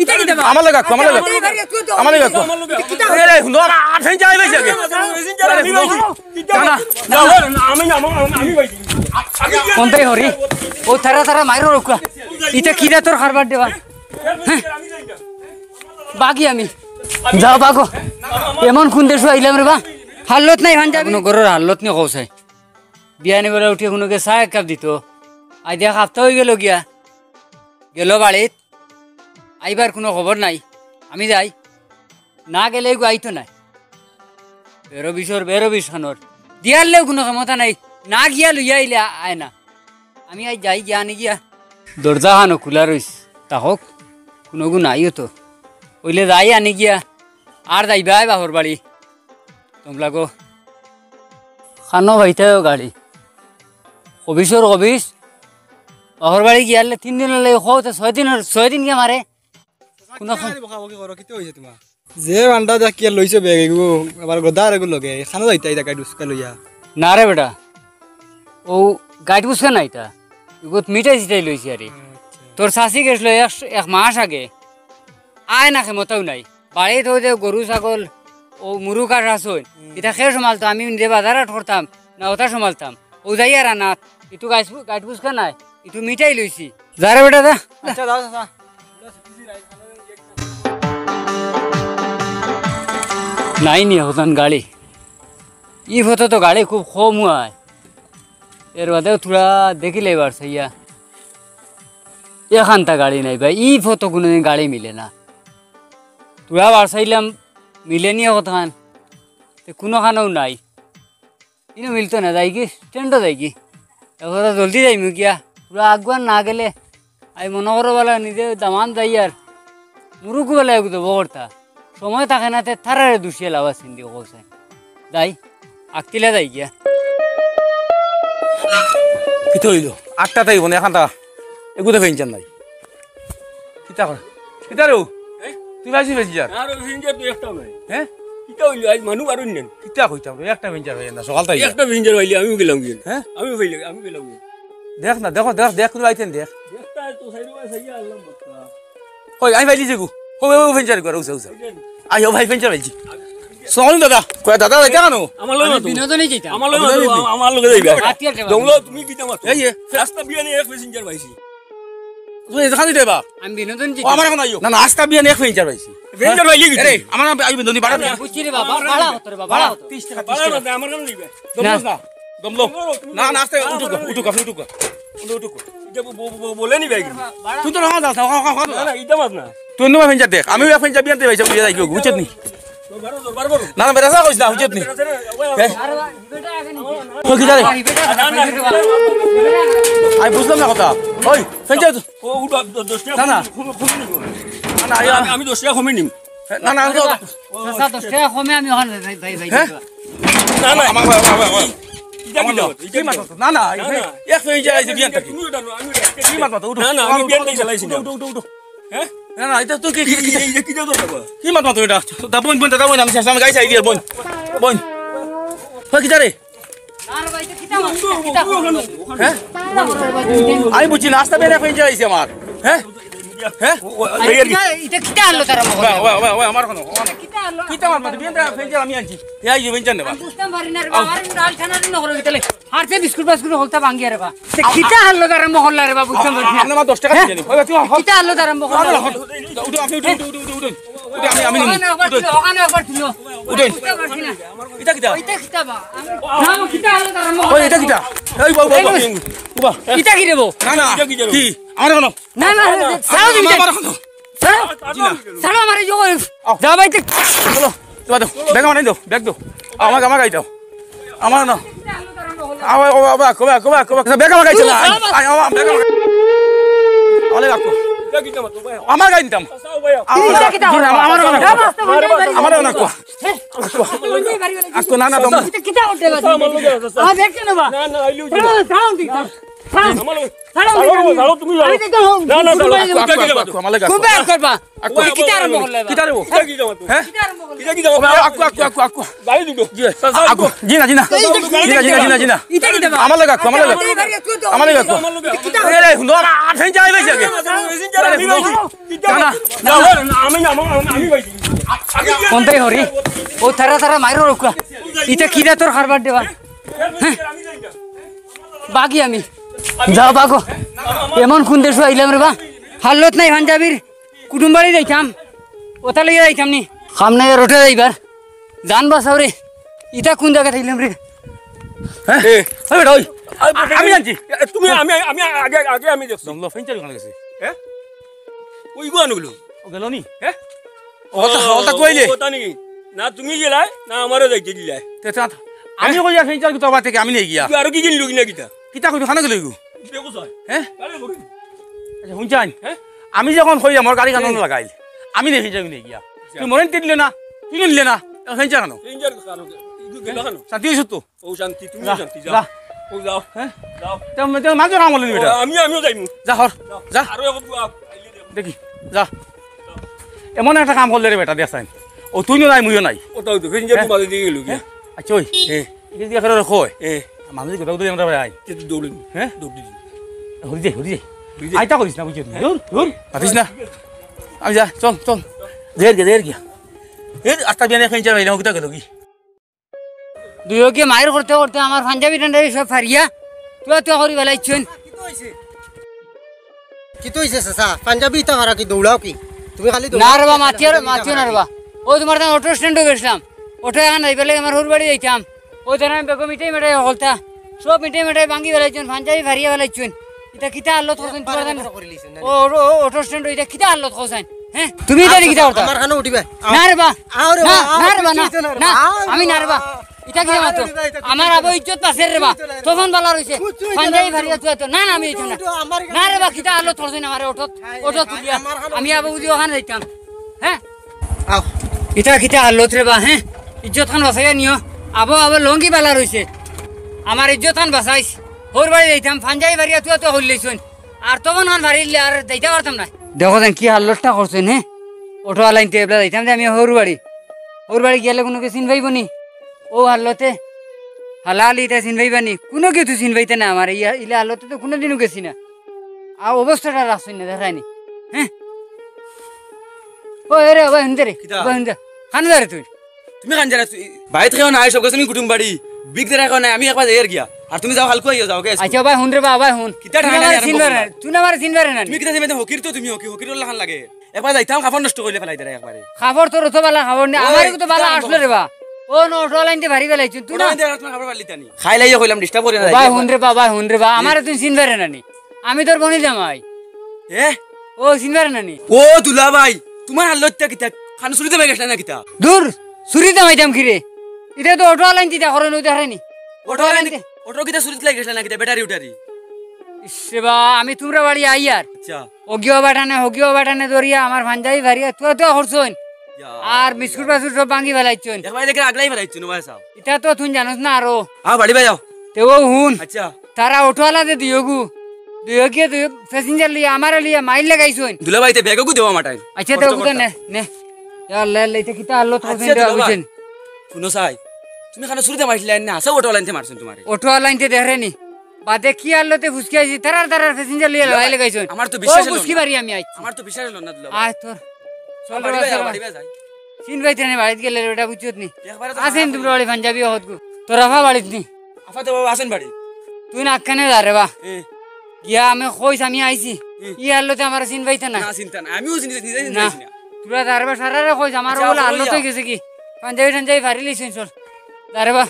ইটা কি দেবা আমার লাগা আমার লাগা এরে হুনো আঠেন যাই বেশি আগে আমি বাইছি কোনটাই হরি ও তারা তারা মাইরো রকুয়া ইটা কি দে তোর খারবার দেবা বাকি আমি যাও বাগো এমন কোন দেশ আইলাম রে বা হালত নাই ভান যাবি কোনো গরর হালত নি কওছাই বিয়ানি বেলা উঠে কোনোকে চা এক কাপ দিত আই দেখ হাফতা হয়ে গেল গিয়া গেল বাড়িত আইবার কোনো খবর নাই আমি যাই না গেলে আইতো নাই বেরো বিশ খানোর দিয়ারলেও কোনো ক্ষমতা নাই না গিয়া লইয়া আইলে আয় না আমি আই যাই গিয়া আনি গিয়া দরজা খানো খোলা রইস তাহক কোনো গু নাইও তো ওইলে যাই আনি গিয়া আর যাইবা বাহর বাড়ি তোমরা গো খানো ভাইতেও গাড়ি কবিশর কবিশ বাহর বাড়ি গিয়ালে 3 দিন লাগে খোতে 6 দিন গিয়া মারে কোনো যে বান্ডা যা কি লইছে বেগ এগু আবার গদার এগু লগে খানো যাইতা এটা গাইড উস্কা লইয়া না রে বেটা ও গাইড বুঝকা না এটা এগুত মিঠাই চিঠাই লইছি আরে তোর শাশি গেছিল 1 মাস আগে আয় না ক্ষমতাও নাই বাড়িতে হইতে গরু ছাগল ও মুরু কাঠ আসুন এটা খেয়ে সমালতো আমি নিজে বাজারাট করতাম না ওটা সমালতাম ও যাই আর আনাত ইটু গাইড বুঝকা নাই ইটু মিঠাই লইছি যা রে বেটা যা আচ্ছা দাও দাও নাই নি হতান গাড়ি ই হতো তো গাড়ি খুব কম হয় এর বাদেও থোড়া দেখিলে এবার সাইয়া এখানটা গাড়ি নাই ভাই ই ফটো কোনোদিন গাড়ি মিলে না তোরা বার চাইলাম মিলে নিয়ে কথান কোনোখানেও নাই কিন্তু মিলতো না যাই কি স্ট্যান্ডও যাই কি এবার জলদি যাইমি গিয়া তোরা আগুয়ান না গেলে আমি মনে করো বলা নিজে দামান যাই আর মুরুকু বেলা এগুলো বগরতা সময় থাকে না থারারে দুষিয়ে লাভা চিন্তি কৌছে যাই আগতিলে যাই গিয়া কিতো হইলো 8টা তাই বনে এখানটা এগুতে ফেঞ্চান নাই কিতা কর কিতা রে তুই বাজি বেজি যার আর ভিঞ্জার তো একটা নাই হ্যাঁ কিতা হইলো আজ মানু আরুন নেন কিতা কইতাম রে একটা ফেঞ্চার হয় না সকাল তাই একটা ভিঞ্জার হইলি আমি গেলাম গিয়ে হ্যাঁ আমি গেলাম গিয়ে দেখ না দেখো দেখ কোন আইতেন দেখ দেখতা তো সাইডে সাইয়া আল্লাহ বক্কা কই আই বাইলি যেগু ও ফেঞ্চার করে উসা আইও ভাই ফেঞ্চার বাইজি সোন দাদা কই দাদা যাইতা কেন আমার লগে বিনোদনই যাইতাম আমার লগে যাইবা হাতিয়ার দেবা জংলো তুমি কিতা মাত এই রাস্তা বিয়ানি এক প্যাসেঞ্জার পাইছি তুই এখানে দেবা আমি বিনোদন ও যাইতাম আমার এখন আইও না না আজকা বিয়ান এক ফেঞ্চার পাইছি ভিঞ্জার হইলি কি আরে আমার আই বিন্দনি বাড়া বুঝছি রে বাবা ভাড়া হতো রে বাবা ভাড়া হতো 30 টাকা বালা না আমার কেন নিবে দমলো না দমলো না না আস্তে উঠুক এটা বলে নি ভাই তুই তো না যাস না না ইটা মাত না তুই নো ফেঞ্চার দেখ আমি এক ফেঞ্চার বিয়ান দে ভাই বুঝে যাই বুঝছত নি বারবার না না বেরাসা কইছ না বুঝছত নি কই কি জারে আই বুঝলাম না কথা ওই ফেঞ্চার ও উঠা 10 টাকা না না না আমি 10 টাকা কমে নিম না না সাত 10 টাকা কমে আমি ওখানে ভাই হ্যাঁ না না আমার ইটা না না এক ফেঞ্চার আইছে বিয়ান থাকি তুমি ওটা আমি কি মাত উঠো না না আমি বিয়ান দিয়ে চালাইছি না উঠো হ্যাঁ না না এটা তুই কি এটা কি দাও বাবা কি মাত এটা দা বোন আমি শেষ আমি গাইছি আইডিয়ার বোন কই কি জারে আর ভাই তো কিতা হ্যাঁ আমি বুঝছি না আস্তে বেরে ফেঞ্চার আইছে আমার হ্যাঁ হ্যাঁ এটা কিতা হলো তারা মহল ওই আমার কোন কিতা হলো কিতা মাত বিয়ান ফেঞ্চার আমি আনছি এই যে ফেঞ্চার নেবা বুঝতাম পারি না রে বাবা আর ডাল ছানা ন করে গেলে হারতে বিস্কুট হলতা ভাঙ্গিয়া রে বাবা কিতা হলো তারা মহল্লা রে বাবা বুঝতাম পারি না আপনি মা 10 টাকা দিয়ে নিন ওই তুই কিতা হলো তারা মহল্লা উঠো আপনি উঠো আমি ওখানে একবার ছিল উঠুন এটা কিটা ওইটা কিতা বা না কিতা হলো তারা মহল্লা ওই এটা কিটা এই বাবা কিতা কি দেবো না না কি আমার কোন না না সাও দিবি আমার কোন সাও আমারে জো যা ভাই চলো তোমা দাও ব্যাগ আমার দাও ব্যাগ দাও আমার গাই দাও আমার না আওয়া বাবা কোবা ব্যাগ আমার গাইছ না আমার ব্যাগ ওলে রাখো আমার গাই দিতাম আমার না কো আকো না না দম কিতা করতে বাবা আ দেখতে না বা না না আইলু সাও দিতা আমার ছাড়ো তুমি যাও না না ছাড়ো আমালে খুব বের করবা আকু, ওই কিতা আরম্ভ করলে কিতা রে ও কিটা কি জামা তুই হ্যাঁ কিটা কি জামা আকু গাড়ি দিগো আকু জিনা জিনা ইটা কিতা বা আমালে আকু আমালে আকু এ রে হুন্দর আফেন যাই বাইছে আগে আমি ভাই কোনটাই হরি ও তারা মাইরো রুকা ইটা কিরা তোর খারবার দেবা বাকি আমি যাও বাগো এমন কোন দেশ আইলাম রে বা হাল্লত নাই পাঞ্জাবির কুটুমবাড়ি যাইতাম ওটা লইয়া যাইতাম নি সামনে রোটে যাইবার জান বাসাও রে ইটা কোন জায়গা থাকলাম রে হ্যাঁ ওই বেটা ওই আমি জানছি তুমি আমি আগে আমি দেখছি জঙ্গল ফেঞ্চার ওখানে গেছে হ্যাঁ ওই গো আনুগুলো ও গেল নি হ্যাঁ ওটা কইলে কথা নাকি না তুমি গেলাই না আমারও যাইতে দিলাই আমি কই ফেঞ্চার তো বাতে আমি নেই গিয়া তুই আর কি কিনলু কিনা কিটা কিতা কইবি খানা গেল দেখো স্যার হ্যাঁ আরে বলি আচ্ছা শুনছান হ্যাঁ আমি যখন কই আমার গাড়ি কানো লাগাইল আমি নেই ফেঞ্চার নেই গিয়া তুই মরেন তিনলে না তুই নিলে না ফেঞ্চার কানো রেঞ্জার কারো গেল কেন শান্তি হইছ তো ও শান্তি তুমি যা, শান্তি যা। যাও ও যাও হ্যাঁ যাও তেম মাঝে কাম বললি বেটা আমিও যাইমু যা হর যা আরো এখন আইলে দেব দেখি যা এমন একটা কাম করলে রে বেটা দেখাই ও তুইও নাই মুইও নাই ওটাও তো রেঞ্জার তো মাঝে দিয়ে গেল কি আচ্ছা ওই হ্যাঁ এই যে করে রাখো হ্যাঁ মানুষ কথা বলতে আমরা ভাই কিন্তু দৌড়িনি হ্যাঁ দৌড়িনি হরি দে আইতা করিস না বুঝছিস দূর দূর পারিস না আমি যা চল দের গিয়া এই আস্তা বিয়ানে খাইছা ভাই না কিতা গেল কি দুয়োকে মায়ের করতে করতে আমার পাঞ্জাবি টান্ডাবি সব ফারিয়া তুই করি বেলাইছেন কি তো হইছে চাচা পাঞ্জাবি তা হারা কি দৌড়াও কি তুমি খালি না রে বা মাতিও না রে বা ও তোমার তখন অটো স্ট্যান্ডে গেছিলাম অটো এখন যাই পেলে আমার হুর বাড়ি যাইতাম ওই ধরেন বেগম মিটাই মেটাই হলতা সব মিটাই মেটাই ভাঙ্গি বেলাইছেন পাঞ্জাবি ফারিয়া বেলাইছেন এটা কিতা আল্লত করছেন ও অটো স্ট্যান্ড এটা কিতা আল্লত করছেন হ্যাঁ তুমি এটা কিতা করতা আমার খানো উঠিবে না রে বা আরে না বাহ, না রে বা না কিছুই তো না রে না বাহ, আমি না রে বা এটা কি মাতো আমার আবো ইজ্জত পাশের রে বা তখন বালা রইছে পাঞ্জাবি ফারিয়া তুই তো না আমি এইতো না না রে বা কিতা আল্লত করছেন আমার অটো তুলিয়া আমি আবো উদি ওখানে যাইতাম হ্যাঁ আও ইটা কিতা আল্লত রে বা হ্যাঁ ইজ্জত খান বাঁচাইয়া নিও আবো লঙ্গি বালা রইছে আমার ইজ্জত খান বাঁচাইছ হোর বাড়ি যাইতাম পাঞ্জাবি ফারিয়া তুই তো হইলেছুন আর তখন খান ফারিলে আর যাইতে পারতাম না দেখো দেন কি আল্লতটা করছেন হ্যাঁ অটো আলাইনতে এবলা যাইতাম যে আমি হোর বাড়ি গেলে কোনো কে চিন পাইব নি ও আল্লতে হালালি এটা চিন পাইবানি কোনো কেউ তো চিন পাইতে না আমার ইলে আল্লতে তো কোনোদিনও গেছি না আর অবস্থাটা রাখছেন না দেখায়নি হ্যাঁ ও রে ভাই শুনতে রে ভাই শুনতে খান রে তুই তুমি খান যারা ভাই থেকে নাই সব তুমি কুটুম বাড়ি বিগ দেখা নাই আমি একবার যাই গিয়া আর তুমি যাও হালকো যাও কে আচ্ছা ভাই শুন রে বা ভাই শুন কিতা ঠান্ডা নাই আরম্ভ করলা? তুই না আমার চিনবারে না তুমি কিতা দিবে হকির তো তুমি হকির লাগান লাগে একবার যাইতাম খাবার নষ্ট কইলে ফেলাই দেয় একবারে খাবার তোর তো বালা খাবার নেই আমার তো বালা আসলো রে বা ও নো অটো লাইনতে ভারী বেলাইছ তুই না তোমার খাবার পারলি তানি খাই লাইয়া কইলাম ডিস্টার্ব করে না ভাই শুন রে বা আমার তুই চিনবারে না নি আমি তোর বনি জামাই এ ও চিনবারে না নি ও দুলা ভাই তোমার হাল্লতটা কিতা খান শুরুতে বেগে না কিতা দূর সুরি দামাইতাম খিরে এটা তো অটো লাইন দিতা করে নই দেখায়নি অটো কিতা শুরুতে লাগে না কিতা ব্যাটারি উঠারি সেবা আমি তোমরা বাড়ি আই আর আচ্ছা হগিও বাটানে দরিয়া আমার ভাঞ্জাবি ভারিয়া তুই তো হরছন আর বিস্কুট বাস্কুট সব ভাঙি ফেলাইছন একবার দেখে আগলাই ফেলাইছো নো ভাই সাহেব এটা তো তুই জানোস না আরো বাড়ি ভাই যাও তেও হুন আচ্ছা তারা অটোওয়ালাতে দিয়োগু দিয়োগিয়ে তুই প্যাসেঞ্জার লিয়া আমার লিয়া মাইল লাগাইছন দুলা ভাই তে ব্যাগও দেওয়া মাটাই আচ্ছা তো বুঝেন নে লে এটা কিতা আল্লাহ তো বুঝেন শুনো সাই তুমি খান শুরুতে মারছিলে না সব অটো লাইনতে মারছেন তোমারে অটোওয়ালাইনতে দেখরেনি বাদে কি আল্লাহতে ফুসকি আইছি তারার প্যাসেঞ্জার লিয়া লাগাই লাগাইছন আমার তো বিশ্বাস হলো ফুসকি না। বাড়ি আমি আইছি আমার তো বিশ্বাস হলো না দুলা ভাই আয় তোর চল বাড়ি ভাই যাও, রে বাড়ি ভাই যাই চিন পাইতে না বাড়িতে গেলে ওটা বুঝছত নি একবারে তো আসেন তুমি বাড়ি পাঞ্জাবি হত গো তোর আফা বাড়িত নি আফা তো বাবা আসেন বাড়ি তুই না আখ্যানে যা রে বা এ গিয়া আমি কইস আমি আইছি ই আল্লাহতে আমার চিন পাইতে না না চিন্তা না আমিও নিজে নিজে না চিনি না তোরা দারবা সারারে কইস আমার আচ্ছা, বলে হলো আল্লাহ তো যা। গেছে কি পাঞ্জাবি টাঞ্জাবি ভারি লিছেন চল দারে বা